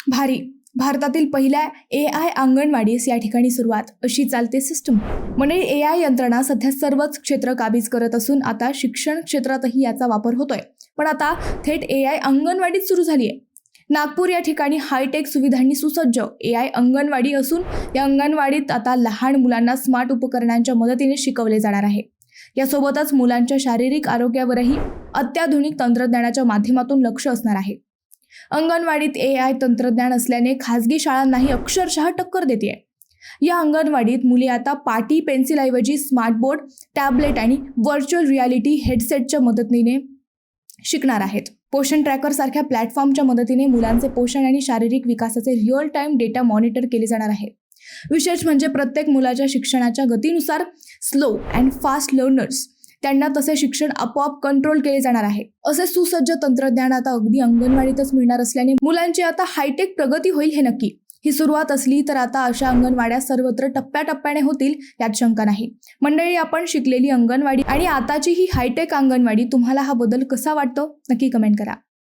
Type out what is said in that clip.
भारी. भारतातील पहिल्या AI अंगणवाडीस या ठिकाणी सुरुवात, अशी चालते सिस्टम. म्हणजे AI यंत्रणा सध्या सर्वच क्षेत्र काबीज करत असून आता शिक्षण क्षेत्रातही याचा वापर होतोय. पण आता थेट AI अंगणवाडीत सुरू झाली आहे. नागपूर या ठिकाणी हायटेक सुविधांनी सुसज्ज AI अंगणवाडी असून या अंगणवाडीत आता लहान मुलांना स्मार्ट उपकरणांच्या मदतीने शिकवले जाणार आहे. यासोबतच मुलांच्या शारीरिक आरोग्यावरही अत्याधुनिक तंत्रज्ञानाच्या माध्यमातून लक्ष असणार आहे. अंगणवाडीत AI तंत्रज्ञान असल्याने खासगी शाळांनाही अक्षरशः टक्कर देते. या अंगणवाडीत मुले आता पाटी पेन्सिलऐवजी स्मार्ट बोर्ड, टॅबलेट आणि व्हर्च्युअल रियालिटी हेडसेटच्या मदतीने शिकणार आहेत. पोषण ट्रॅकर सारख्या प्लॅटफॉर्मच्या मदतीने मुलांचे पोषण आणि शारीरिक विकासाचे रिअल टाइम डेटा मॉनिटर केले जाणार आहे. विशेष म्हणजे प्रत्येक मुलाच्या शिक्षणाच्या गतीनुसार स्लो अँड फास्ट लर्नर्स त्यांना तसे शिक्षण आपोआप कंट्रोल केले जाणार आहे. असे सुसज्ज तंत्रज्ञान आता अगदी अंगणवाडीतच मिळणार असल्याने मुलांची आता हायटेक प्रगती होईल हे नक्की. ही सुरुवात असली तर आता अशा अंगणवाड्या सर्वत्र टप्प्याटप्प्याने होतील यात शंका नाही. मंडळी, आपण शिकलेली अंगणवाडी आणि आताची ही हायटेक अंगणवाडी, तुम्हाला हा बदल कसा वाटतो नक्की कमेंट करा.